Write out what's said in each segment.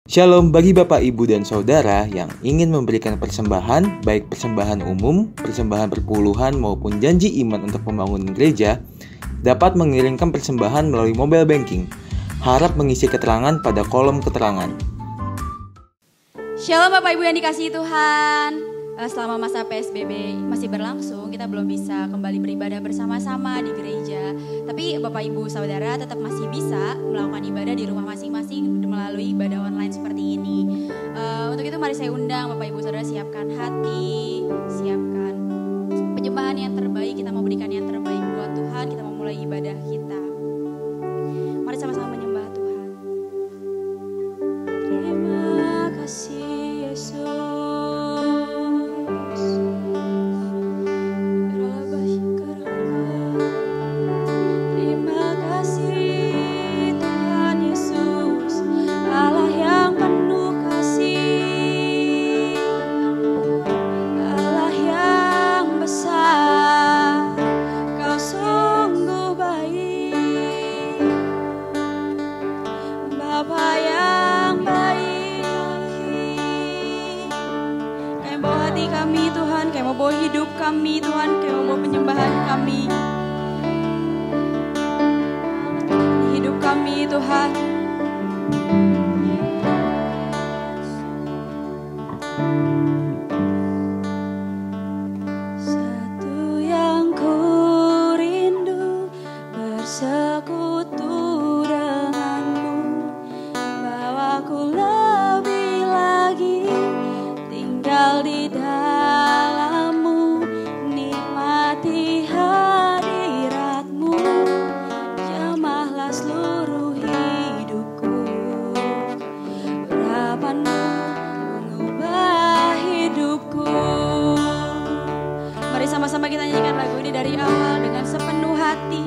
Shalom bagi Bapak, Ibu, dan Saudara yang ingin memberikan persembahan, baik persembahan umum, persembahan perpuluhan, maupun janji iman untuk pembangunan gereja, dapat mengirimkan persembahan melalui mobile banking. Harap mengisi keterangan pada kolom keterangan. Shalom Bapak Ibu yang dikasihi Tuhan. Selama masa PSBB masih berlangsung, kita belum bisa kembali beribadah bersama-sama di gereja. Tapi Bapak Ibu Saudara tetap masih bisa melakukan ibadah di rumah masing-masing melalui ibadah online seperti ini. Untuk itu mari saya undang Bapak Ibu Saudara, siapkan hati, siapkan penyembahan yang terbaik. Kita mau berikan yang terbaik buat Tuhan, kita mau mulai ibadah kita. Mari sama-sama menyembah Tuhan. Terima kasih Yesus. Kami Tuhan, Kau mau penyembahan kami, hidup kami Tuhan. Satu yang ku rindu bersekutu denganmu, bawaku lebih lagi tinggal di sama-sama kita nyanyikan lagu ini dari awal dengan sepenuh hati.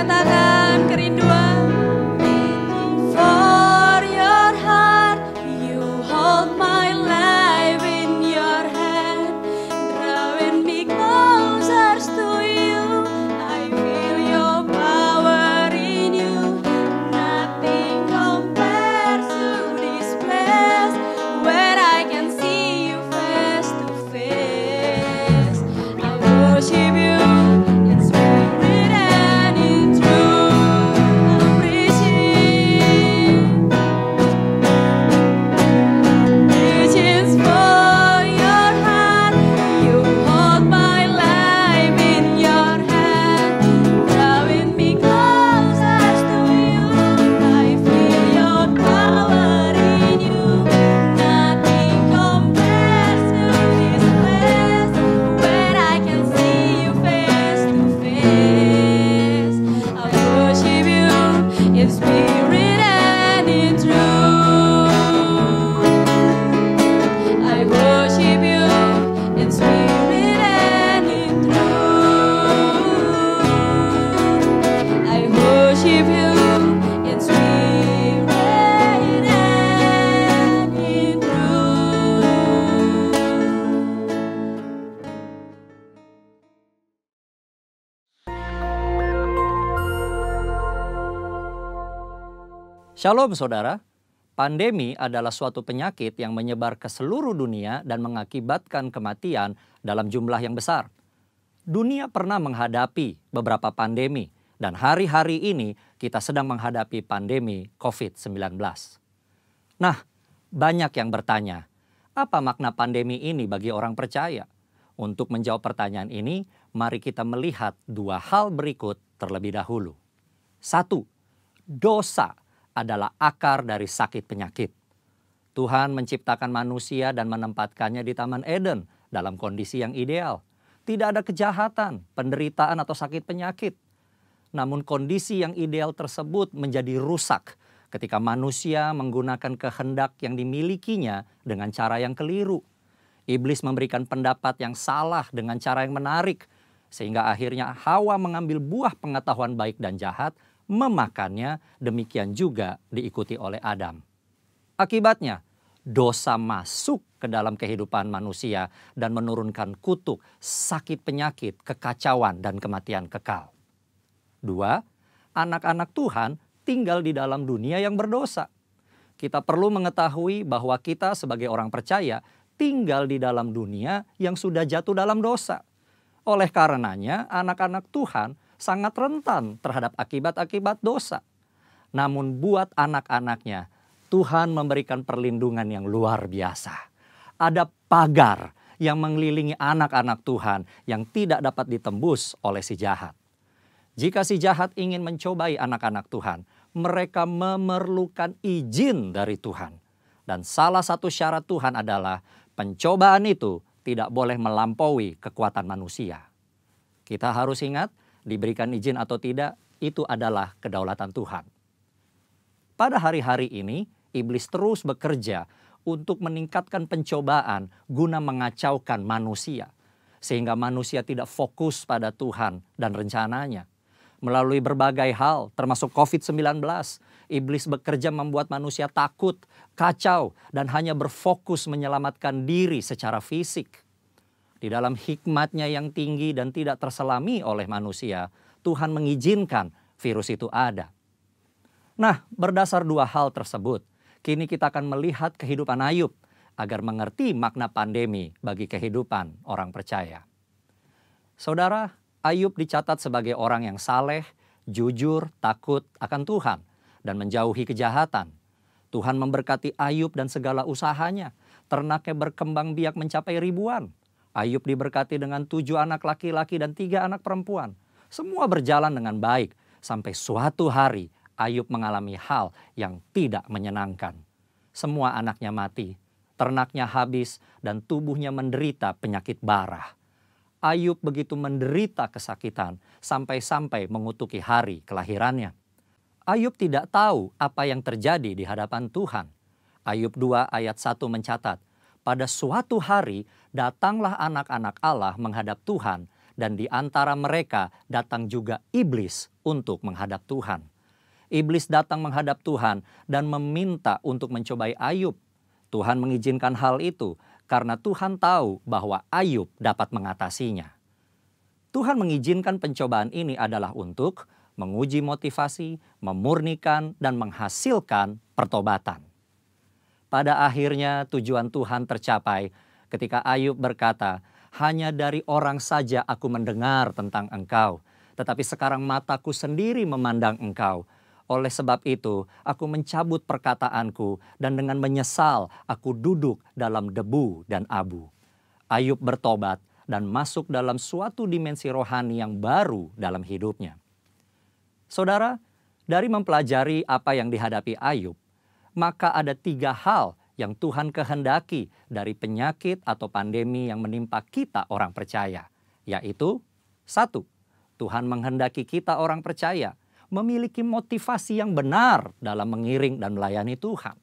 katakan kerinduan. For your heart, you hold my life in your hand. Drawing me closer to you, I feel your power in you. Nothing compares to this place where I can see you face to face. I worship you in spirit and in truth. I'm reaching for your heart. You hold my life in your hand, drawing me closer to you. I feel your power in you. Nothing compares to this place where I can see you face to face. I worship you in spirit and in truth. I worship you in spirit and in truth. I worship you in spirit and in truth. Shalom saudara, pandemi adalah suatu penyakit yang menyebar ke seluruh dunia dan mengakibatkan kematian dalam jumlah yang besar. Dunia pernah menghadapi beberapa pandemi dan hari-hari ini kita sedang menghadapi pandemi COVID-19. Nah, banyak yang bertanya, apa makna pandemi ini bagi orang percaya? Untuk menjawab pertanyaan ini, mari kita melihat dua hal berikut terlebih dahulu. 1. Dosa adalah akar dari sakit penyakit. Tuhan menciptakan manusia dan menempatkannya di Taman Eden dalam kondisi yang ideal. Tidak ada kejahatan, penderitaan atau sakit penyakit. Namun kondisi yang ideal tersebut menjadi rusak ketika manusia menggunakan kehendak yang dimilikinya dengan cara yang keliru. Iblis memberikan pendapat yang salah dengan cara yang menarik, sehingga akhirnya Hawa mengambil buah pengetahuan baik dan jahat, memakannya, demikian juga diikuti oleh Adam. Akibatnya, dosa masuk ke dalam kehidupan manusia dan menurunkan kutuk, sakit penyakit, kekacauan, dan kematian kekal. 2. Anak-anak Tuhan tinggal di dalam dunia yang berdosa. Kita perlu mengetahui bahwa kita sebagai orang percaya tinggal di dalam dunia yang sudah jatuh dalam dosa. Oleh karenanya, anak-anak Tuhan sangat rentan terhadap akibat-akibat dosa. Namun buat anak-anaknya, Tuhan memberikan perlindungan yang luar biasa. Ada pagar yang mengelilingi anak-anak Tuhan yang tidak dapat ditembus oleh si jahat. Jika si jahat ingin mencobai anak-anak Tuhan, mereka memerlukan izin dari Tuhan. Dan salah satu syarat Tuhan adalah pencobaan itu tidak boleh melampaui kekuatan manusia. Kita harus ingat, diberikan izin atau tidak, itu adalah kedaulatan Tuhan. Pada hari-hari ini, iblis terus bekerja untuk meningkatkan pencobaan guna mengacaukan manusia. Sehingga manusia tidak fokus pada Tuhan dan rencananya. Melalui berbagai hal, termasuk COVID-19, iblis bekerja membuat manusia takut, kacau, dan hanya berfokus menyelamatkan diri secara fisik. Di dalam hikmatnya yang tinggi dan tidak terselami oleh manusia, Tuhan mengizinkan virus itu ada. Nah, berdasar dua hal tersebut, kini kita akan melihat kehidupan Ayub agar mengerti makna pandemi bagi kehidupan orang percaya. Saudara, Ayub dicatat sebagai orang yang saleh, jujur, takut akan Tuhan, dan menjauhi kejahatan. Tuhan memberkati Ayub dan segala usahanya. Ternaknya berkembang biak mencapai ribuan. Ayub diberkati dengan 7 anak laki-laki dan 3 anak perempuan. Semua berjalan dengan baik sampai suatu hari Ayub mengalami hal yang tidak menyenangkan. Semua anaknya mati, ternaknya habis, dan tubuhnya menderita penyakit bara. Ayub begitu menderita kesakitan sampai-sampai mengutuki hari kelahirannya. Ayub tidak tahu apa yang terjadi di hadapan Tuhan. Ayub 2 ayat 1 mencatat, pada suatu hari datanglah anak-anak Allah menghadap Tuhan dan di antara mereka datang juga iblis untuk menghadap Tuhan. Iblis datang menghadap Tuhan dan meminta untuk mencobai Ayub. Tuhan mengizinkan hal itu karena Tuhan tahu bahwa Ayub dapat mengatasinya. Tuhan mengizinkan pencobaan ini adalah untuk menguji motivasi, memurnikan, dan menghasilkan pertobatan. Pada akhirnya tujuan Tuhan tercapai ketika Ayub berkata, "Hanya dari orang saja aku mendengar tentang Engkau, tetapi sekarang mataku sendiri memandang Engkau. Oleh sebab itu, aku mencabut perkataanku dan dengan menyesal aku duduk dalam debu dan abu." Ayub bertobat dan masuk dalam suatu dimensi rohani yang baru dalam hidupnya. Saudara, dari mempelajari apa yang dihadapi Ayub, maka ada 3 hal yang Tuhan kehendaki dari penyakit atau pandemi yang menimpa kita orang percaya. Yaitu, 1. Tuhan menghendaki kita orang percaya memiliki motivasi yang benar dalam mengiring dan melayani Tuhan.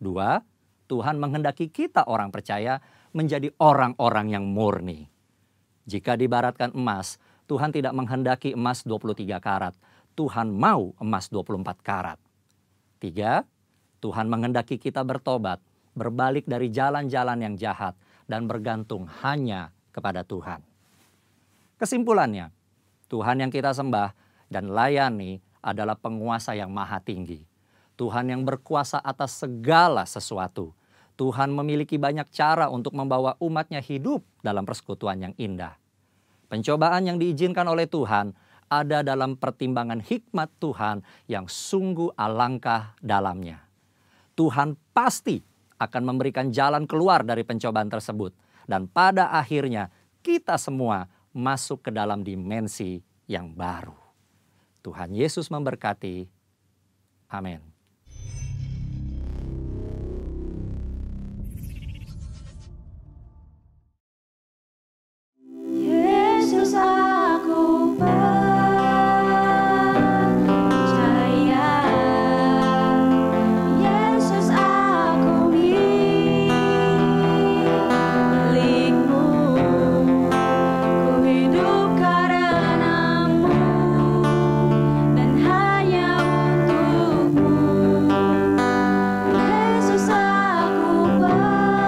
2. Tuhan menghendaki kita orang percaya menjadi orang-orang yang murni. Jika diibaratkan emas, Tuhan tidak menghendaki emas 23 karat. Tuhan mau emas 24 karat. 3. Tuhan menghendaki kita bertobat, berbalik dari jalan-jalan yang jahat, dan bergantung hanya kepada Tuhan. Kesimpulannya, Tuhan yang kita sembah dan layani adalah penguasa yang maha tinggi. Tuhan yang berkuasa atas segala sesuatu. Tuhan memiliki banyak cara untuk membawa umatnya hidup dalam persekutuan yang indah. Pencobaan yang diizinkan oleh Tuhan ada dalam pertimbangan hikmat Tuhan yang sungguh alangkah dalamnya. Tuhan pasti akan memberikan jalan keluar dari pencobaan tersebut. Dan pada akhirnya kita semua masuk ke dalam dimensi yang baru. Tuhan Yesus memberkati. Amin. Yesus aku percaya, Yesus aku milik-Mu, ku hidup karena-Mu dan hanya untuk-Mu. Yesus aku percaya,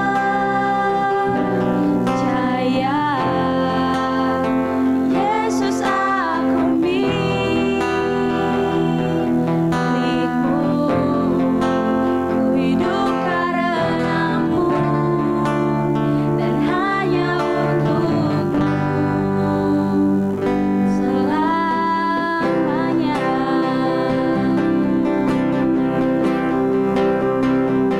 Yesus aku milik-Mu, ku hidup karena-Mu dan hanya untuk-Mu selamanya. Yesus aku percaya, Yesus aku milik-Mu,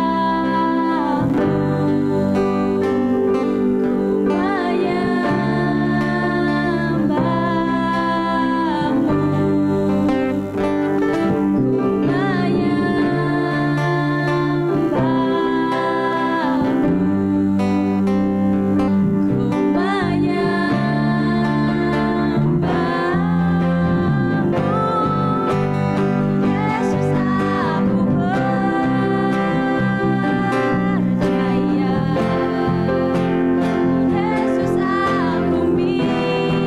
hidup karena-Mu dan hanya untuk-Mu. Yesus aku percaya, Yesus aku milik-Mu,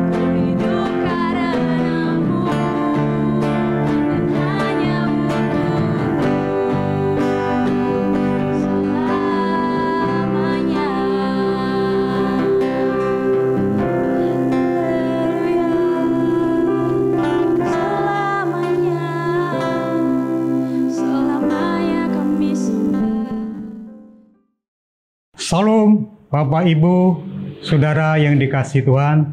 ku hidup karena-Mu dan hanya untuk-Mu selamanya. Haleluya, selamanya kami sembah. Salam Bapak Ibu, Saudara yang dikasihi Tuhan.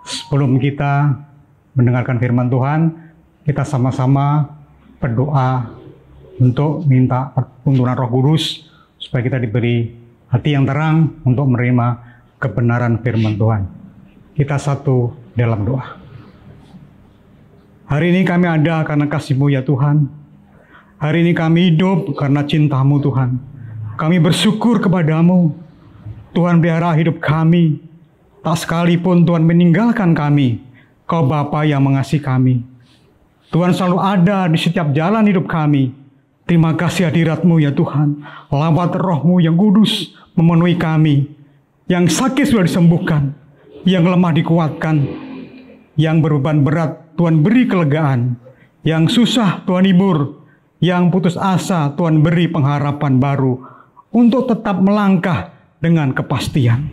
Sebelum kita mendengarkan firman Tuhan, kita sama-sama berdoa untuk minta tuntunan Roh Kudus supaya kita diberi hati yang terang untuk menerima kebenaran firman Tuhan. Kita satu dalam doa. Hari ini kami ada karena kasih-Mu ya Tuhan. Hari ini kami hidup karena cinta-Mu Tuhan. Kami bersyukur kepadamu. Tuhan pelihara hidup kami. Tak sekalipun Tuhan meninggalkan kami. Kau Bapa yang mengasihi kami. Tuhan selalu ada di setiap jalan hidup kami. Terima kasih hadirat-Mu ya Tuhan. Lawat Roh-Mu yang kudus memenuhi kami. Yang sakit sudah disembuhkan. Yang lemah dikuatkan. Yang berbeban berat Tuhan beri kelegaan. Yang susah Tuhan hibur. Yang putus asa Tuhan beri pengharapan baru. Untuk tetap melangkah dengan kepastian.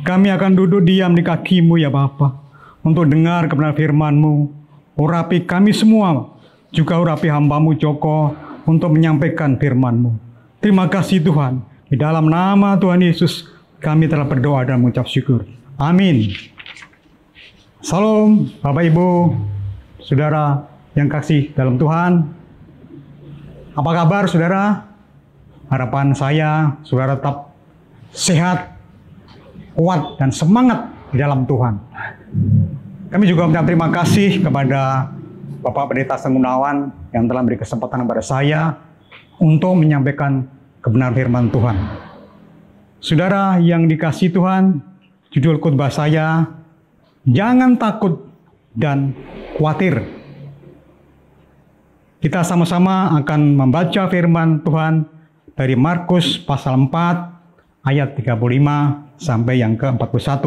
Kami akan duduk diam di kaki-Mu ya Bapa. Untuk dengar kebenaran firman-Mu. Urapi kami semua. Juga urapi hamba-Mu Joko. Untuk menyampaikan firman-Mu. Terima kasih Tuhan. Di dalam nama Tuhan Yesus. Kami telah berdoa dan mengucap syukur. Amin. Salam Bapak Ibu. Saudara yang kasih dalam Tuhan. Apa kabar saudara? Harapan saya saudara tetap sehat, kuat, dan semangat di dalam Tuhan. Kami juga mengucapkan terima kasih kepada Bapak Pendeta Gunawan yang telah beri kesempatan kepada saya untuk menyampaikan kebenaran firman Tuhan. Saudara yang dikasihi Tuhan, judul khotbah saya, jangan takut dan khawatir. Kita sama-sama akan membaca firman Tuhan dari Markus pasal 4 ayat 35 sampai yang ke-41.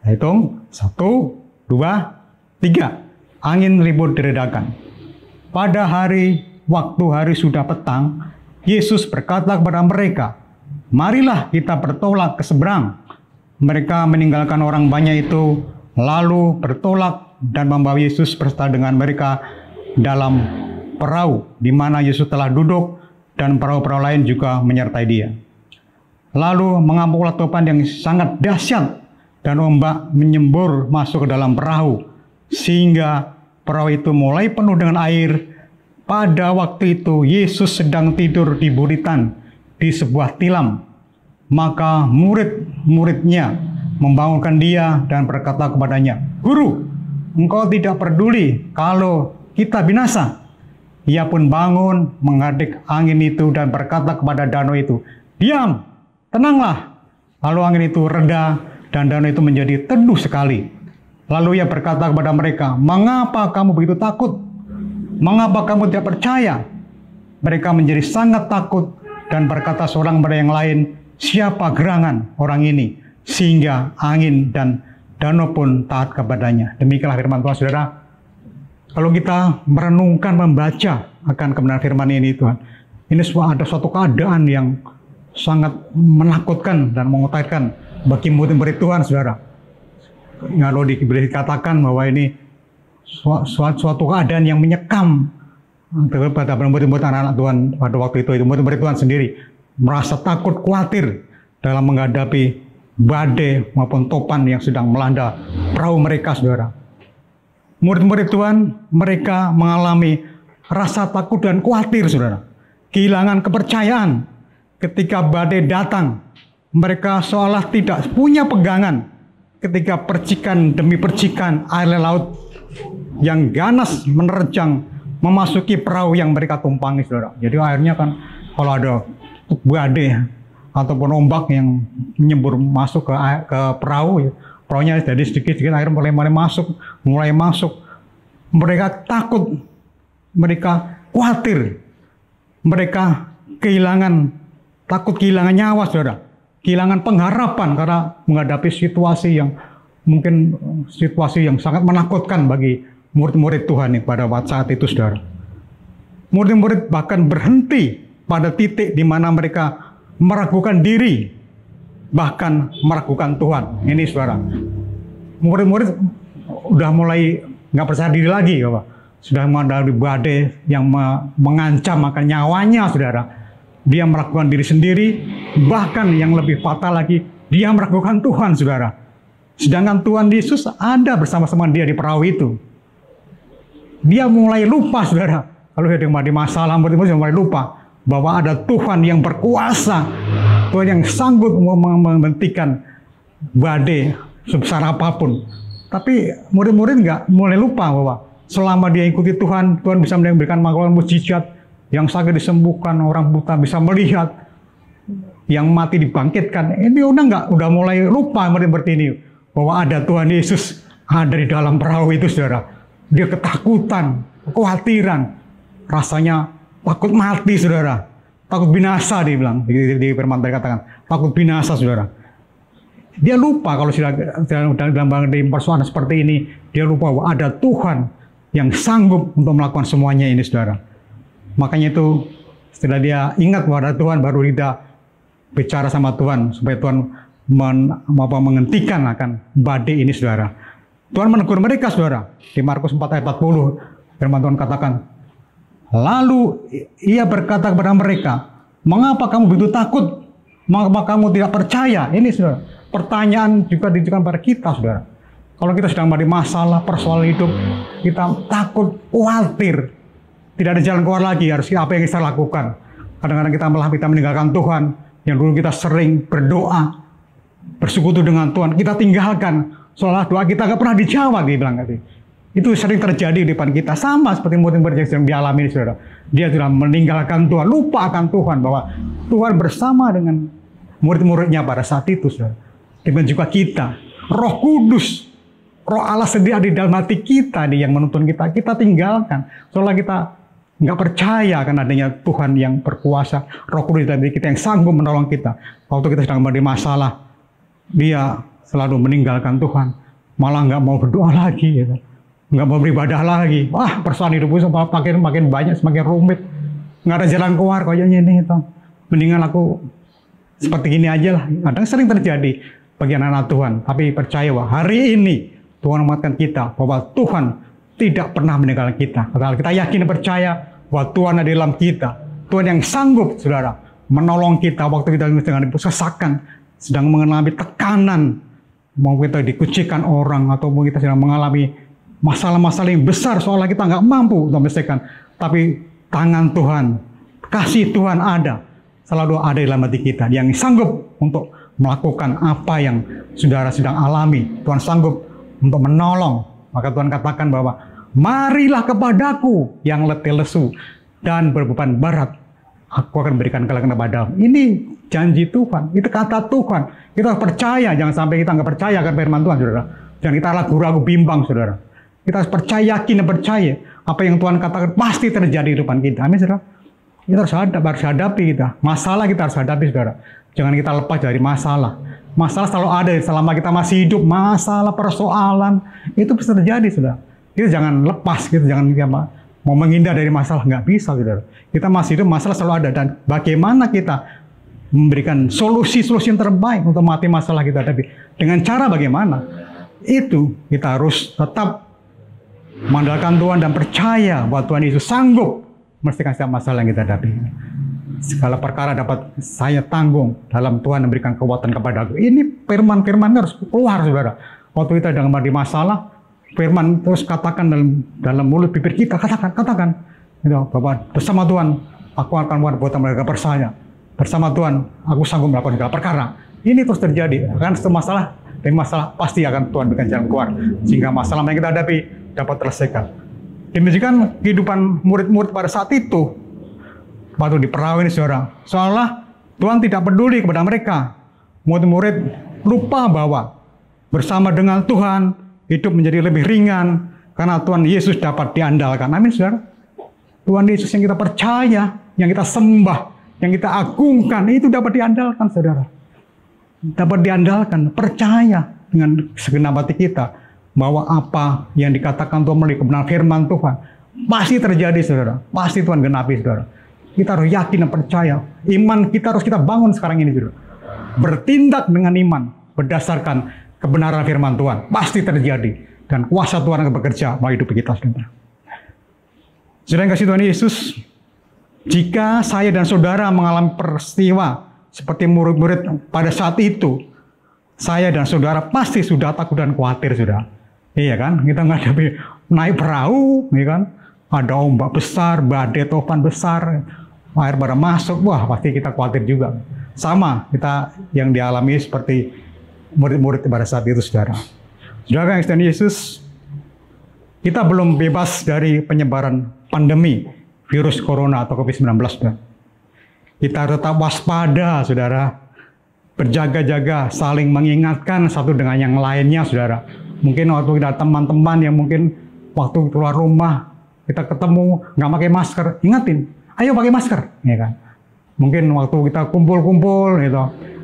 Hitung, 1, 2, 3. Angin ribut diredakan. Pada hari sudah petang, Yesus berkata kepada mereka, "Marilah kita bertolak ke seberang." Mereka meninggalkan orang banyak itu, lalu bertolak dan membawa Yesus beserta dengan mereka dalam perahu di mana Yesus telah duduk dan perahu-perahu lain juga menyertai dia. Lalu mengamuklah topan yang sangat dahsyat dan ombak menyembur masuk ke dalam perahu sehingga perahu itu mulai penuh dengan air. Pada waktu itu Yesus sedang tidur di buritan di sebuah tilam. Maka murid-muridnya membangunkan dia dan berkata kepadanya, "Guru, engkau tidak peduli kalau kita binasa." Ia pun bangun, menghadap angin itu dan berkata kepada danau itu, "Diam, tenanglah." Lalu angin itu reda dan danau itu menjadi teduh sekali. Lalu ia berkata kepada mereka, "Mengapa kamu begitu takut? Mengapa kamu tidak percaya?" Mereka menjadi sangat takut dan berkata seorang pada yang lain, "Siapa gerangan orang ini sehingga angin dan danau pun taat kepadanya?" Demikianlah firman Tuhan saudara. Kalau kita merenungkan, membaca akan kebenaran firman ini Tuhan, ini ada suatu keadaan yang sangat menakutkan dan mengutarakan bagi murid-murid Tuhan saudara. Kalau dikatakan bahwa ini suatu keadaan yang menyekam pada murid-murid anak-anak Tuhan pada waktu itu murid-murid Tuhan sendiri merasa takut, khawatir dalam menghadapi badai maupun topan yang sedang melanda perahu mereka saudara. Murid-murid Tuhan, mereka mengalami rasa takut dan khawatir, saudara. Kehilangan kepercayaan ketika badai datang. Mereka seolah tidak punya pegangan ketika percikan demi percikan air laut yang ganas menerjang memasuki perahu yang mereka tumpangi, saudara. Jadi akhirnya kan kalau ada badai ataupun ombak yang menyembur masuk ke perahu, perahunya jadi sedikit-sedikit air mulai masuk. Mereka takut, mereka khawatir, mereka takut kehilangan nyawa, saudara. Kehilangan pengharapan karena menghadapi situasi yang sangat menakutkan bagi murid-murid Tuhan pada saat itu, saudara. Murid-murid bahkan berhenti pada titik di mana mereka meragukan diri, bahkan meragukan Tuhan. Ini saudara, murid-murid udah mulai nggak percaya diri lagi, Bapak. Sudah menghadapi badai yang mengancam akan nyawanya, saudara. Dia meragukan diri sendiri, bahkan yang lebih fatal lagi, dia meragukan Tuhan, saudara. Sedangkan Tuhan Yesus ada bersama-sama dia di perahu itu. Dia mulai lupa, saudara. Kalau dia menghadapi masalah, murid-murid mulai lupa bahwa ada Tuhan yang berkuasa Tuhan yang sanggup menghentikan badai sebesar apapun. Tapi murid-murid nggak mulai lupa bahwa selama dia ikuti Tuhan, Tuhan bisa memberikan mukjizat, yang sakit disembuhkan, orang buta bisa melihat, yang mati dibangkitkan. Ini udah mulai lupa murid-murid ini bahwa ada Tuhan Yesus ada di dalam perahu itu, saudara. Dia ketakutan, kekhawatiran, rasanya takut mati, saudara. Takut binasa, dia bilang di firman Tuhan katakan takut binasa, saudara. Dia lupa kalau sudah dalam persoalan seperti ini, dia lupa bahwa ada Tuhan yang sanggup untuk melakukan semuanya ini, saudara. Makanya itu setelah dia ingat bahwa ada Tuhan, baru dia bicara sama Tuhan supaya Tuhan menghentikan akan badai ini, saudara. Tuhan menegur mereka, saudara. Di Markus 4 ayat 40, firman Tuhan katakan, lalu ia berkata kepada mereka, mengapa kamu begitu takut? Mengapa kamu tidak percaya? Ini, saudara, pertanyaan juga ditujukan pada kita, saudara. Kalau kita sedang ada masalah, persoalan hidup, kita takut, khawatir, tidak ada jalan keluar lagi, harus apa yang kita lakukan. Kadang-kadang kita meninggalkan Tuhan, yang dulu kita sering berdoa, bersekutu dengan Tuhan, kita tinggalkan, seolah doa kita nggak pernah dijawab, dia bilang tadi. Itu sering terjadi di depan kita, sama seperti murid-murid yang sedang dialami, saudara. Dia sudah meninggalkan Tuhan, lupa akan Tuhan, bahwa Tuhan bersama dengan murid-muridnya pada saat itu, saudara. Demikian juga kita, Roh Kudus, Roh Allah sedia di dalam hati kita nih yang menuntun kita tinggalkan. Soalnya kita nggak percaya akan adanya Tuhan yang berkuasa, Roh Kudus dalam diri kita yang sanggup menolong kita. Waktu kita sedang ada masalah, dia selalu meninggalkan Tuhan, malah nggak mau berdoa lagi, gitu. Nggak mau beribadah lagi. Wah, persoalan hidupku makin banyak, semakin rumit, nggak ada jalan keluar kayaknya ini, gitu. Mendingan aku seperti ini aja lah. Kadang sering terjadi bagi anak-anak Tuhan, tapi percaya bahwa hari ini Tuhan mengingatkan kita bahwa Tuhan tidak pernah meninggalkan kita. Kalau kita yakin dan percaya bahwa Tuhan ada di dalam kita, Tuhan yang sanggup, saudara, menolong kita waktu kita sedang disesakan, sedang mengalami tekanan, mau kita dikucilkan orang, atau mau kita sedang mengalami masalah-masalah yang besar, seolah kita nggak mampu untuk menyelesaikan. Tapi tangan Tuhan, kasih Tuhan ada, selalu ada di dalam hati kita, yang sanggup untuk melakukan apa yang saudara sedang alami. Tuhan sanggup untuk menolong. Maka Tuhan katakan bahwa marilah kepadaku yang letih lesu dan berbeban berat, aku akan berikan kelegaan kepadamu. Ini janji Tuhan, itu kata Tuhan. Kita harus percaya, jangan sampai kita nggak percaya akan firman Tuhan, saudara. Jangan kita ragu-ragu, bimbang, saudara. Kita harus percaya, yakin dan percaya apa yang Tuhan katakan pasti terjadi di depan kita. Amin, saudara. Kita harus hadapi kita. Masalah kita harus hadapi, saudara. Jangan kita lepas dari masalah. Masalah selalu ada selama kita masih hidup. Masalah, persoalan, itu bisa terjadi, saudara. Kita jangan lepas, kita jangan mau menghindar dari masalah. Nggak bisa, saudara. Kita masih hidup, masalah selalu ada. Dan bagaimana kita memberikan solusi-solusi yang terbaik untuk mengatasi masalah kita hadapi. Dengan cara bagaimana? Itu kita harus tetap mengandalkan Tuhan dan percaya bahwa Tuhan Yesus sanggup menyelesaikan setiap masalah yang kita hadapi. Segala perkara dapat saya tanggung dalam Tuhan memberikan kekuatan kepadaku. Ini firman-firman harus keluar, saudara. Waktu kita sedang ada masalah, firman terus katakan dalam mulut bibir kita, katakan, gitu, bahwa bersama Tuhan aku akan membuat mereka percaya. Bersama Tuhan aku sanggup melakukan segala perkara. Ini terus terjadi. Kan setiap masalah pasti akan Tuhan berikan jalan keluar, sehingga masalah yang kita hadapi dapat terselesaikan. Demikian kehidupan murid-murid pada saat itu. Waktu di perahu ini, saudara, seolah Tuhan tidak peduli kepada mereka. Murid-murid lupa bahwa bersama dengan Tuhan hidup menjadi lebih ringan karena Tuhan Yesus dapat diandalkan. Amin, saudara. Tuhan Yesus yang kita percaya, yang kita sembah, yang kita agungkan, itu dapat diandalkan, saudara. Dapat diandalkan, percaya dengan segenap hati kita bahwa apa yang dikatakan Tuhan melalui kebenaran firman Tuhan pasti terjadi, saudara. Pasti Tuhan genapi, saudara. Kita harus yakin dan percaya. Iman kita harus kita bangun sekarang ini, saudara. Bertindak dengan iman berdasarkan kebenaran firman Tuhan pasti terjadi, dan kuasa Tuhan akan bekerja melalui hidup kita, saudara. Saudara yang kasih Tuhan Yesus, jika saya dan saudara mengalami peristiwa seperti murid-murid pada saat itu, saya dan saudara pasti sudah takut dan khawatir, saudara. Iya kan? Kita menghadapi naik perahu, iya kan? Ada ombak besar, badai topan besar, air pada masuk, wah pasti kita khawatir juga. sama kita yang dialami seperti murid-murid pada saat itu, saudara. Saudara yang Kristen Yesus, kita belum bebas dari penyebaran pandemi virus corona atau COVID-19. Saudara. Kita tetap waspada, saudara. Berjaga-jaga, saling mengingatkan satu dengan yang lainnya, saudara. Mungkin waktu kita teman-teman yang mungkin waktu keluar rumah, kita ketemu nggak pakai masker, ingatin, ayo pakai masker, ya kan? Mungkin waktu kita kumpul-kumpul, gitu,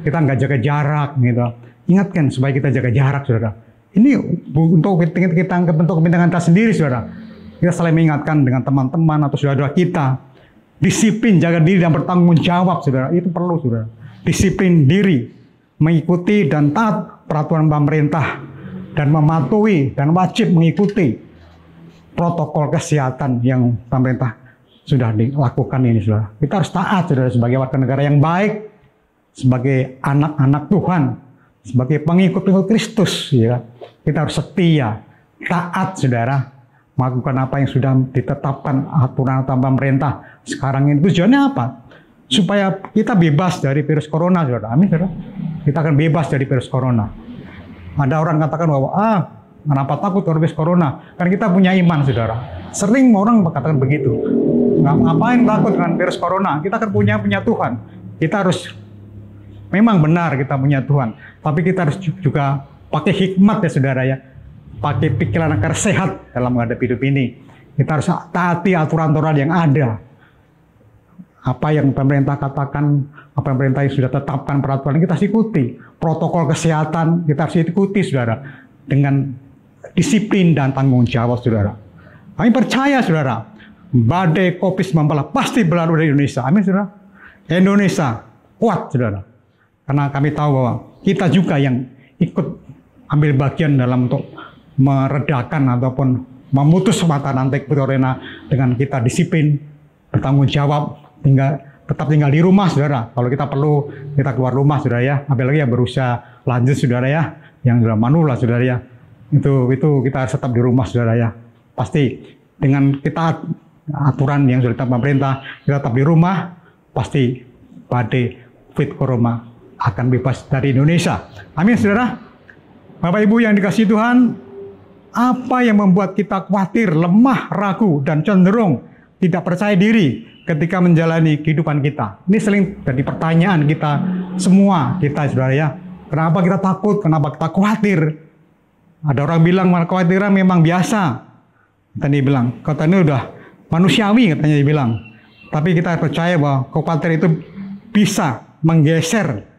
kita nggak jaga jarak, gitu. Ingatkan supaya kita jaga jarak, saudara. Ini untuk kepentingan kita sendiri, saudara. Kita saling mengingatkan dengan teman-teman atau saudara kita. Disiplin, jaga diri dan bertanggung jawab, saudara. Itu perlu, saudara. Disiplin diri, mengikuti dan taat peraturan pemerintah, dan mematuhi dan wajib mengikuti protokol kesehatan yang pemerintah sudah dilakukan ini, saudara. Kita harus taat, saudara, sebagai warga negara yang baik, sebagai anak-anak Tuhan, sebagai pengikut-pengikut Kristus, ya. Kita harus setia, taat, saudara, melakukan apa yang sudah ditetapkan aturan pemerintah. Sekarang ini tujuannya apa? Supaya kita bebas dari virus corona, saudara. Amin, saudara. Kita akan bebas dari virus corona. Ada orang katakan bahwa, kenapa takut kalau virus corona? Kan kita punya iman, saudara. Sering orang mengatakan begitu. Ngapain takut dengan virus corona? Kita kan punya Tuhan. Kita harus, memang benar kita punya Tuhan. Tapi kita harus juga pakai hikmat, ya saudara, ya. Pakai pikiran agar sehat dalam menghadapi hidup ini. Kita harus taati aturan-aturan yang ada. Apa yang pemerintah katakan, apa yang pemerintah yang sudah tetapkan peraturan, kita harus ikuti. Protokol kesehatan kita harus ikuti, saudara. Dengan disiplin dan tanggung jawab, saudara. Kami percaya, saudara, badai COVID-19 pasti berlalu dari Indonesia. Amin, saudara. Indonesia kuat, saudara. Karena kami tahu bahwa kita juga yang ikut ambil bagian dalam untuk meredakan ataupun memutus mata rantai corona dengan kita disiplin, bertanggung jawab, tetap tinggal di rumah, saudara. Kalau kita perlu, kita keluar rumah, saudara, ya. Apalagi yang berusaha lanjut, saudara, ya. Yang sudah manula, saudara, ya. Itu kita harus tetap di rumah, saudara, ya. Pasti dengan kita aturan yang sudah ditetapkan pemerintah, kita tetap di rumah, pasti badai COVID corona akan bebas dari Indonesia. Amin, saudara. Bapak Ibu yang dikasihi Tuhan, apa yang membuat kita khawatir, lemah, ragu, dan cenderung tidak percaya diri ketika menjalani kehidupan kita? Ini sering jadi pertanyaan kita semua, kita, saudara, ya. Kenapa kita takut? Kenapa kita khawatir? Ada orang bilang kekhawatiran memang biasa. Tadi bilang, katanya udah manusiawi, katanya dibilang. Tapi kita percaya bahwa kekhawatiran itu bisa menggeser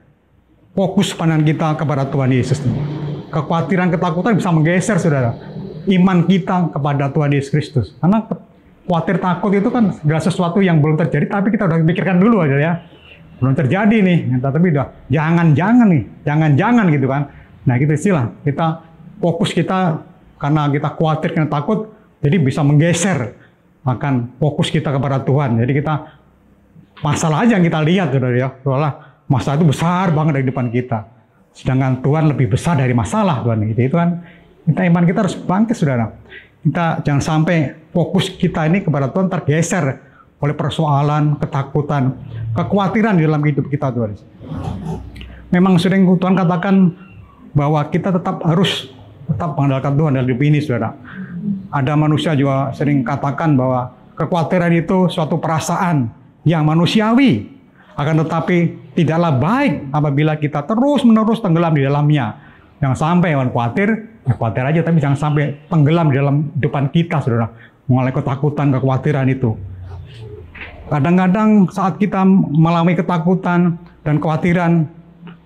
fokus pandangan kita kepada Tuhan Yesus. Kekhawatiran, ketakutan bisa menggeser, saudara, iman kita kepada Tuhan Yesus Kristus. Karena khawatir, takut itu kan segala sesuatu yang belum terjadi, tapi kita udah pikirkan dulu aja, ya. Belum terjadi nih, tapi udah jangan-jangan nih, jangan-jangan gitu kan. Nah, gitu istilah. Kita fokus kita karena kita khawatir, karena takut, jadi bisa menggeser akan fokus kita kepada Tuhan. Jadi kita masalah aja yang kita lihat, saudara, ya. Soalnya masalah itu besar banget di depan kita. Sedangkan Tuhan lebih besar dari masalah, Tuhan. Itu kan kita, iman kita harus bangkit, saudara. Kita jangan sampai fokus kita ini kepada Tuhan tergeser oleh persoalan, ketakutan, kekhawatiran di dalam hidup kita, Tuhan. Memang sering Tuhan katakan bahwa kita harus tetap mengandalkan Tuhan dalam hidup ini, saudara. Ada manusia juga sering katakan bahwa kekhawatiran itu suatu perasaan yang manusiawi, akan tetapi tidaklah baik apabila kita terus-menerus tenggelam di dalamnya. Jangan sampai khawatir aja, tapi jangan sampai tenggelam di dalam depan kita, saudara. Mengalami ketakutan, kekhawatiran itu. Kadang-kadang saat kita mengalami ketakutan dan kekhawatiran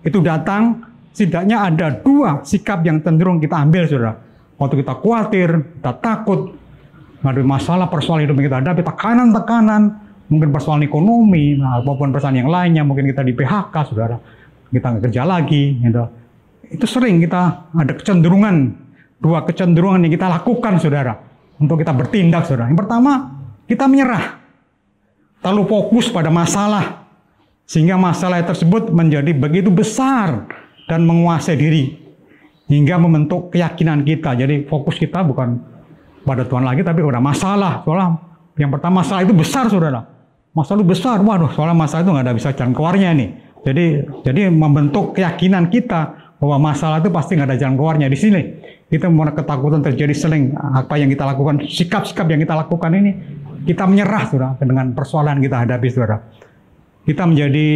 itu datang, setidaknya ada dua sikap yang cenderung kita ambil, saudara. Waktu kita khawatir, kita takut, menghadapi masalah, persoalan hidup yang kita hadapi, tekanan-tekanan, mungkin persoalan ekonomi, maupun persoalan yang lainnya, mungkin kita di PHK, saudara. Kita nggak kerja lagi, gitu. Itu sering kita ada kecenderungan, dua kecenderungan yang kita lakukan, saudara, untuk kita bertindak, saudara. Yang pertama, kita menyerah, terlalu fokus pada masalah, sehingga masalah tersebut menjadi begitu besar dan menguasai diri, hingga membentuk keyakinan kita. Jadi fokus kita bukan pada Tuhan lagi, tapi pada masalah. Soalnya yang pertama, masalah itu besar, saudara. Masalah itu besar, waduh, soalnya masalah itu nggak ada bisa jalan keluarnya nih. Jadi membentuk keyakinan kita bahwa masalah itu pasti nggak ada jalan keluarnya. Di sini kita mulai ketakutan terjadi sering apa yang kita lakukan, sikap-sikap yang kita lakukan ini, kita menyerah saudara dengan persoalan kita hadapi saudara. Kita menjadi,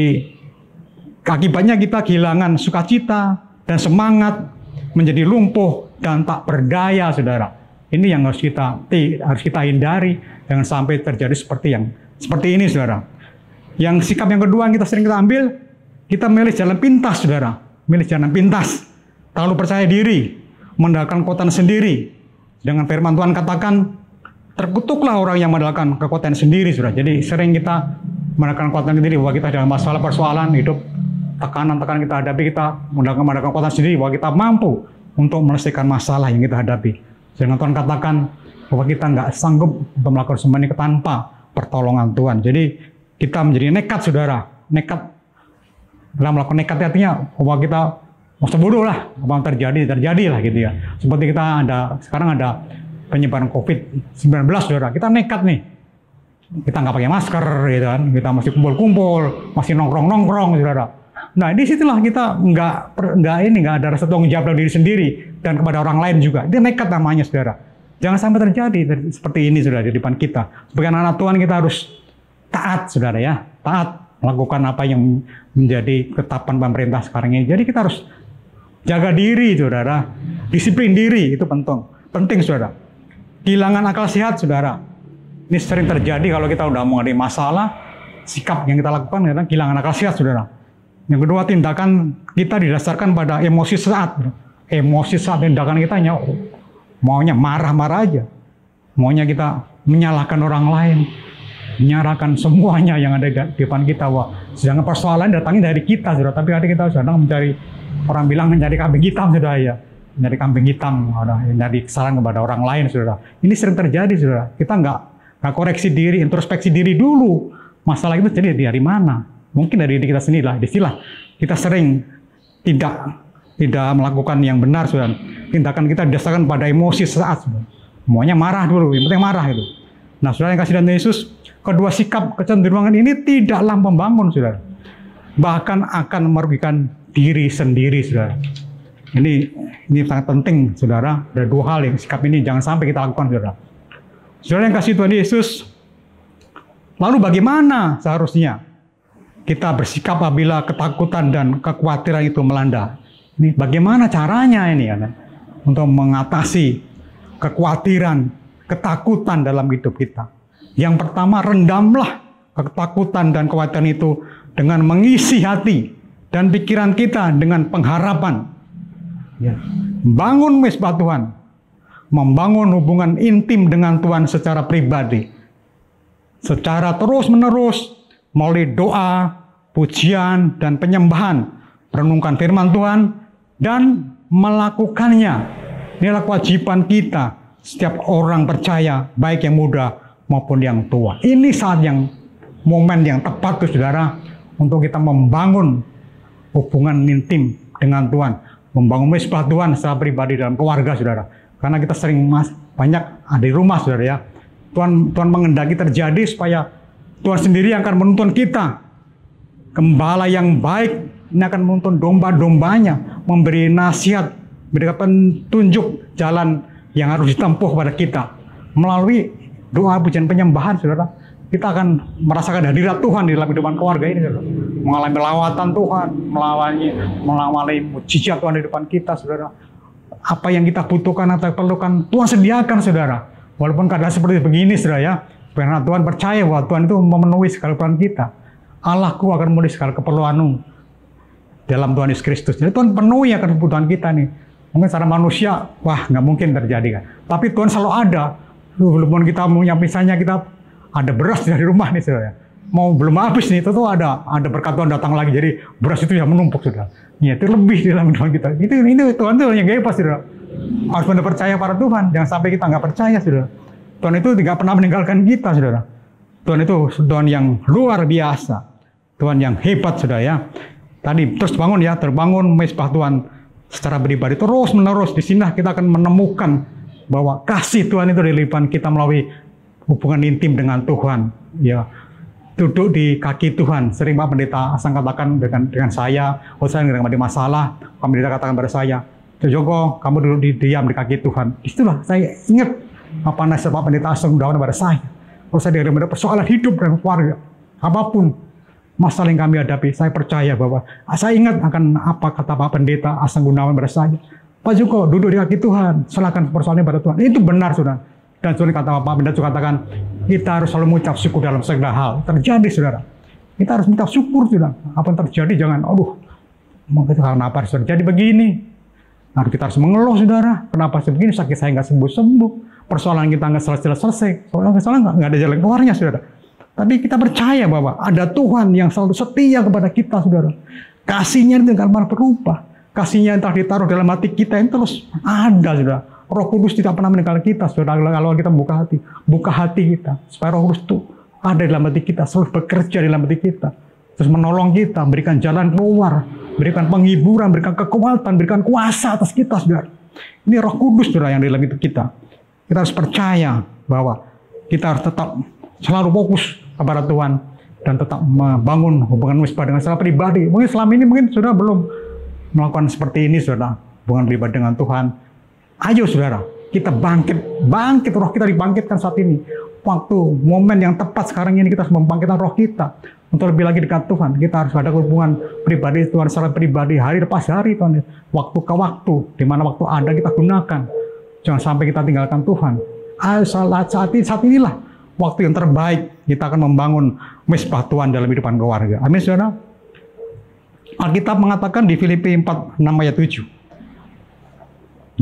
akibatnya kita kehilangan sukacita dan semangat, menjadi lumpuh dan tak berdaya saudara. Ini yang harus kita hindari, jangan sampai terjadi seperti ini saudara. Yang sikap yang kedua yang kita sering ambil, kita milih jalan pintas saudara. Milih jalan pintas, terlalu percaya diri, mendalilkan kekuatan sendiri. Dengan firman Tuhan katakan, terkutuklah orang yang mendalilkan kekuatan sendiri, saudara. Jadi sering kita mendalilkan kekuatan sendiri, bahwa kita dalam masalah persoalan hidup, tekanan-tekanan kita hadapi, kita mendalilkan kekuatan sendiri, bahwa kita mampu untuk menyelesaikan masalah yang kita hadapi. Jangan Tuhan katakan bahwa kita nggak sanggup untuk melakukan semua ini tanpa pertolongan Tuhan. Jadi kita menjadi nekat, saudara. Nekat. Dalam melakukan nekat artinya bahwa kita mau sebodoh lah, apa yang terjadi lah gitu ya. Seperti sekarang ada penyebaran COVID-19 saudara, kita nekat nih. Kita nggak pakai masker gitu kan, kita masih kumpul-kumpul, masih nongkrong-nongkrong saudara. Nah disitulah kita nggak ada rasa tanggung jawab dari diri sendiri dan kepada orang lain juga. Itu nekat namanya saudara. Jangan sampai terjadi seperti ini saudara di depan kita. Sebagai anak Tuhan kita harus taat saudara ya, taat. Melakukan apa yang menjadi ketetapan pemerintah sekarang ini. Jadi kita harus jaga diri, saudara. Disiplin diri, itu penting, saudara. Kehilangan akal sehat, saudara. Ini sering terjadi kalau kita udah menghadapi masalah, sikap yang kita lakukan kadang kehilangan akal sehat, saudara. Yang kedua, tindakan kita didasarkan pada emosi saat. Emosi saat tindakan kita maunya marah-marah aja. Maunya kita menyalahkan orang lain. Menyerahkan semuanya yang ada di depan kita. Wah, sedangkan persoalan datangnya dari kita, saudara. Tapi hari kita sedang mencari, orang bilang mencari kambing hitam, saudara ya. Mencari kambing hitam, mencari kesalahan kepada orang lain, saudara. Ini sering terjadi, saudara. Kita nggak koreksi diri, introspeksi diri dulu. Masalah itu jadi dari mana? Mungkin dari diri kita sendiri lah. Disinilah kita sering tidak melakukan yang benar, saudara. Tindakan kita didasarkan pada emosi sesaat, saudara. Maunya marah dulu, yang penting marah itu. Nah, saudara yang kasih dalam Yesus, kedua sikap kecenderungan ini tidaklah membangun, saudara. Bahkan akan merugikan diri sendiri, saudara. Ini sangat penting, saudara. Ada dua hal yang sikap ini jangan sampai kita lakukan, saudara. Saudara yang kasih Tuhan Yesus, lalu bagaimana seharusnya kita bersikap apabila ketakutan dan kekhawatiran itu melanda? Ini bagaimana caranya ini, ya, untuk mengatasi kekhawatiran, ketakutan dalam hidup kita? Yang pertama, rendamlah ketakutan dan kekhawatiran itu dengan mengisi hati dan pikiran kita dengan pengharapan. Ya. Bangun mesbah Tuhan, membangun hubungan intim dengan Tuhan secara pribadi, secara terus-menerus melalui doa, pujian, dan penyembahan, renungkan firman Tuhan, dan melakukannya. Inilah kewajiban kita, setiap orang percaya, baik yang muda maupun yang tua. Ini saat momen yang tepat tuh saudara, untuk kita membangun hubungan intim dengan Tuhan, membangun mesbah Tuhan secara pribadi dalam keluarga saudara. Karena kita sering banyak ada di rumah saudara ya. Tuhan mengendaki terjadi supaya Tuhan sendiri akan menuntun kita. Gembala yang baik ini akan menuntun domba-dombanya, memberi nasihat, memberikan petunjuk jalan yang harus ditempuh kepada kita. Melalui doa, pujian, penyembahan, saudara, kita akan merasakan hadirat Tuhan di dalam kehidupan keluarga ini, saudara. Mengalami lawatan Tuhan, mengalami mujizat Tuhan di depan kita, saudara. Apa yang kita butuhkan atau perlukan, Tuhan sediakan, saudara. Walaupun keadaan seperti begini, saudara ya, karena Tuhan percaya bahwa Tuhan itu memenuhi segala keperluan kita. Allahku akan memenuhi segala keperluanmu dalam Tuhan Yesus Kristus. Jadi Tuhan penuhi akan kebutuhan kita nih. Mungkin secara manusia, wah nggak mungkin terjadi kan. Tapi Tuhan selalu ada. Walaupun kita punya misalnya kita ada beras dari rumah nih saudara. Mau belum habis nih, itu tuh ada berkat Tuhan datang lagi. Jadi beras itu ya menumpuk saudara. Ya itu lebih di dalam Tuhan kita. Itu Tuhan itu yang hebat saudara. Harus benar percaya pada Tuhan. Jangan sampai kita nggak percaya saudara. Tuhan itu tidak pernah meninggalkan kita saudara. Tuhan itu Tuhan yang luar biasa. Tuhan yang hebat saudara ya. Tadi terus bangun ya, terbangun mesbah Tuhan secara pribadi terus menerus. Di sini kita akan menemukan bahwa kasih Tuhan itu dilimpahkan kita melalui hubungan intim dengan Tuhan. Ya, duduk di kaki Tuhan. Sering Pak Pendeta Asang katakan dengan saya, saya nggak ada masalah, Pak Pendeta katakan pada saya, Joko, kamu duduk diam di kaki Tuhan. Itulah saya ingat apa nasihat Pak Pendeta Asang Gunawan pada saya. Kalau saya ada persoalan hidup dan keluarga, apapun masalah yang kami hadapi, saya percaya bahwa saya ingat akan apa kata Pak Pendeta Asang Gunawan pada saya. Pak Joko, duduk di kaki Tuhan, serahkan persoalannya pada Tuhan. Itu benar, saudara. Dan saudara kata Pak Pendeta juga katakan, kita harus selalu mengucap syukur dalam segala hal. Terjadi, saudara. Kita harus mengucap syukur, saudara. Apa yang terjadi, jangan, karena apa harus terjadi begini. Nah, kita harus mengeluh, saudara. Kenapa begini, sakit saya nggak sembuh-sembuh. Persoalan kita nggak selesai-selesai. Soalnya nggak ada jalan keluarnya, saudara. Tapi kita percaya bahwa ada Tuhan yang selalu setia kepada kita, saudara. Kasihnya itu nggak pernah berubah. Kasihnya yang telah ditaruh dalam hati kita yang terus ada, saudara. Roh Kudus tidak pernah meninggalkan kita, saudara. Kalau kita buka hati kita, supaya Roh Kudus itu ada dalam hati kita, selalu bekerja dalam hati kita, terus menolong kita, berikan jalan keluar, berikan penghiburan, berikan kekuatan, berikan kuasa atas kita, saudara. Ini Roh Kudus, saudara, yang di dalam hidup kita. Kita harus percaya bahwa kita harus tetap selalu fokus kepada Tuhan dan tetap membangun hubungan mesbah dengan secara pribadi. Mungkin selama ini saudara belum melakukan seperti ini, saudara, hubungan pribadi dengan Tuhan. Ayo, saudara, kita bangkit, roh kita dibangkitkan saat ini. Waktu, momen yang tepat sekarang ini kita harus membangkitkan roh kita untuk lebih lagi dekat Tuhan. Kita harus ada hubungan pribadi Tuhan secara pribadi hari lepas hari, Tuhan. Waktu ke waktu, di mana waktu ada kita gunakan. Jangan sampai kita tinggalkan Tuhan. Saat inilah waktu yang terbaik kita akan membangun mesbah Tuhan dalam kehidupan keluarga. Amin, saudara. Alkitab mengatakan di Filipi 4:6 ayat 7.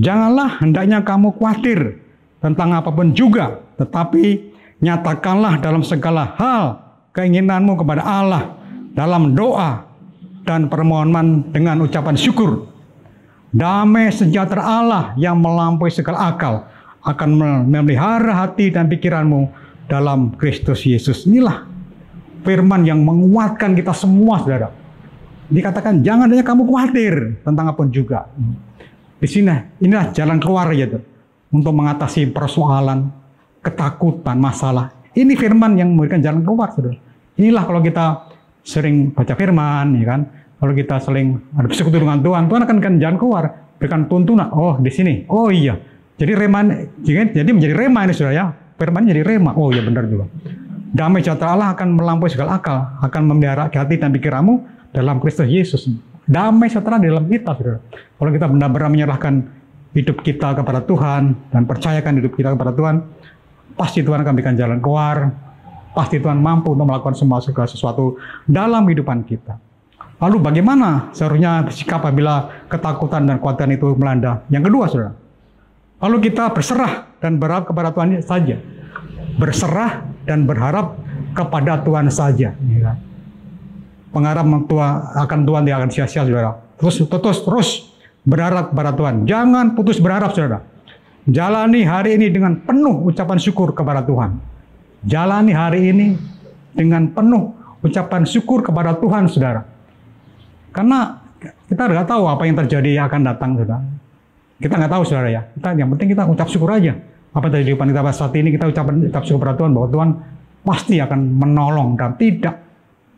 Janganlah hendaknya kamu khawatir tentang apapun juga, tetapi nyatakanlah dalam segala hal keinginanmu kepada Allah dalam doa dan permohonan dengan ucapan syukur. Damai sejahtera Allah yang melampaui segala akal akan memelihara hati dan pikiranmu dalam Kristus Yesus. Inilah firman yang menguatkan kita semua, saudara. Dikatakan jangan hanya kamu khawatir tentang apapun juga. Di sini inilah jalan keluar ya, untuk mengatasi persoalan, ketakutan, masalah. Ini firman yang memberikan jalan keluar, saudara. Inilah kalau kita sering baca firman, ya kan? Kalau kita sering ada bersekutu dengan Tuhan, Tuhan akan jalan keluar, berikan tuntunan. Oh, di sini. Oh iya. Jadi menjadi rema ini, saudara ya. Firman jadi rema. Oh iya, benar juga. Damai sejahtera Allah akan melampaui segala akal, akan memelihara hati dan pikiranmu dalam Kristus Yesus. Damai sejahtera di dalam kita, saudara. Kalau kita benar-benar menyerahkan hidup kita kepada Tuhan dan percayakan hidup kita kepada Tuhan, pasti Tuhan akan berikan jalan keluar. Pasti Tuhan mampu untuk melakukan segala sesuatu dalam kehidupan kita. Lalu bagaimana seharusnya bersikap apabila ketakutan dan kekhawatiran itu melanda? Yang kedua, saudara. Lalu kita berserah dan berharap kepada Tuhan saja. Berserah dan berharap kepada Tuhan saja. Pengharap akan Tuhan tidak akan sia-sia, saudara. Terus berharap kepada Tuhan. Jangan putus berharap, saudara. Jalani hari ini dengan penuh ucapan syukur kepada Tuhan. Jalani hari ini dengan penuh ucapan syukur kepada Tuhan, saudara. Karena kita nggak tahu apa yang terjadi akan datang, saudara. Kita nggak tahu, saudara ya. Yang penting kita ucap syukur aja. Apa yang terjadi di depan kita saat ini, kita ucap syukur kepada Tuhan bahwa Tuhan pasti akan menolong dan tidak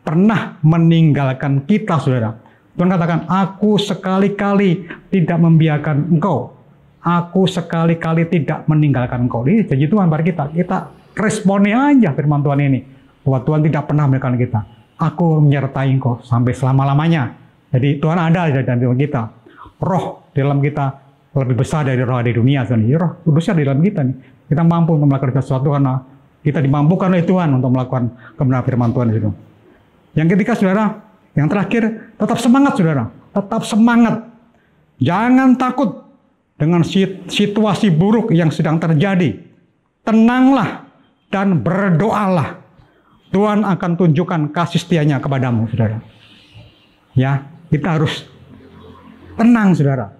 pernah meninggalkan kita, saudara. Tuhan katakan, aku sekali-kali tidak membiarkan engkau. Aku sekali-kali tidak meninggalkan engkau. Ini janji Tuhan pada kita. Kita responi aja firman Tuhan ini. Bahwa Tuhan tidak pernah meninggalkan kita. Aku menyertai engkau sampai selama-lamanya. Jadi Tuhan ada di dalam kita. Roh di dalam kita lebih besar dari roh di dunia. Roh kudusnya di dalam kita nih. Kita mampu untuk melakukan sesuatu karena kita dimampukan oleh Tuhan untuk melakukan kebenaran firman Tuhan itu. Yang ketiga, saudara, yang terakhir, tetap semangat, saudara. Tetap semangat. Jangan takut dengan situasi buruk yang sedang terjadi. Tenanglah dan berdoalah. Tuhan akan tunjukkan kasih setianya kepadamu, saudara. Ya, kita harus tenang, saudara.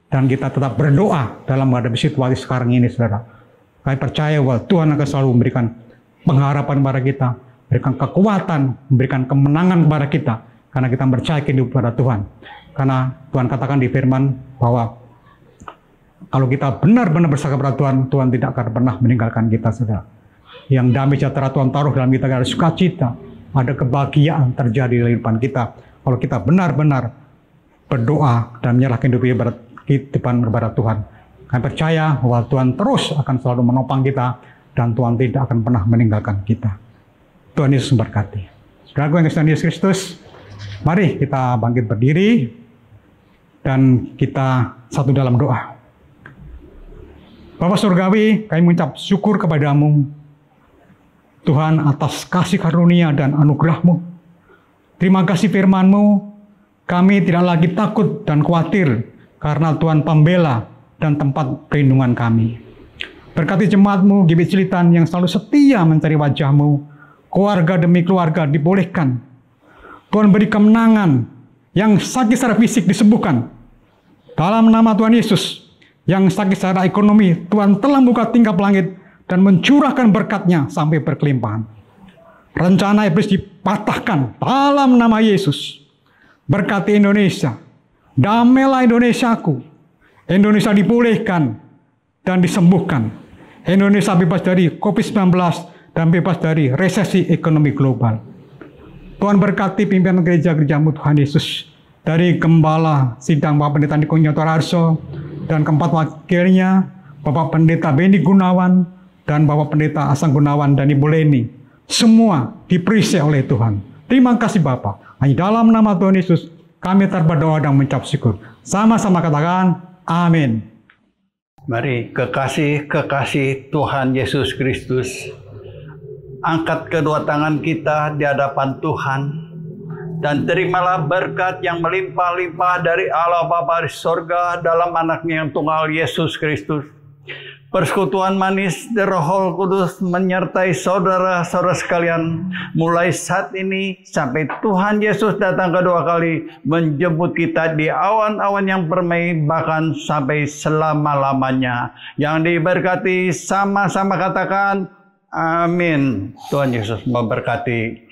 Dan kita tetap berdoa dalam menghadapi situasi sekarang ini, saudara. Saya percaya bahwa Tuhan akan selalu memberikan pengharapan kepada kita, memberikan kekuatan, memberikan kemenangan kepada kita, karena kita percaya hidup kepada Tuhan. Karena Tuhan katakan di firman bahwa kalau kita benar-benar berserah kepada Tuhan, Tuhan tidak akan pernah meninggalkan kita, saudara. Yang damai sejahtera Tuhan taruh dalam kita, ada sukacita, ada kebahagiaan terjadi di kehidupan kita. Kalau kita benar-benar berdoa dan menyerahkan hidup kepada Tuhan. Kami percaya bahwa Tuhan terus akan selalu menopang kita dan Tuhan tidak akan pernah meninggalkan kita. Tuhan Yesus memberkati. Saudaraku yang Tuhan Yesus Kristus, mari kita bangkit berdiri dan kita satu dalam doa. Bapa Surgawi, kami mengucap syukur kepadamu, Tuhan, atas kasih karunia dan anugerah-Mu. Terima kasih firman-Mu, kami tidak lagi takut dan khawatir karena Tuhan pembela dan tempat perlindungan kami. Berkati jemaat-Mu, GBI Cilitan yang selalu setia mencari wajah-Mu, keluarga demi keluarga dibolehkan. Tuhan beri kemenangan, yang sakit secara fisik disembuhkan. Dalam nama Tuhan Yesus, yang sakit secara ekonomi, Tuhan telah membuka tingkap langit dan mencurahkan berkat-Nya sampai berkelimpahan. Rencana iblis dipatahkan dalam nama Yesus. Berkati Indonesia, damailah Indonesiaku. Indonesia dipulihkan dan disembuhkan. Indonesia bebas dari COVID-19 dan bebas dari resesi ekonomi global. Tuhan berkati pimpinan gereja-gereja-Mu Tuhan Yesus. Dari Gembala Sidang Bapak Pendeta Niko Nyotorarso dan keempat wakilnya, Bapak Pendeta Beni Gunawan dan Bapak Pendeta Asang Gunawan dan Ibu Leni. Semua diperisai oleh Tuhan. Terima kasih Bapak. Hanya dalam nama Tuhan Yesus kami berdoa dan mengucap syukur. Sama-sama katakan amin. Mari kekasih Tuhan Yesus Kristus, angkat kedua tangan kita di hadapan Tuhan dan terimalah berkat yang melimpah-limpah dari Allah Bapa di sorga dalam anaknya yang tunggal Yesus Kristus. Persekutuan manis dari Roh Kudus menyertai saudara-saudara sekalian mulai saat ini sampai Tuhan Yesus datang kedua kali menjemput kita di awan-awan yang permai bahkan sampai selama-lamanya. Yang diberkati sama-sama katakan amin. Tuhan Yesus memberkati.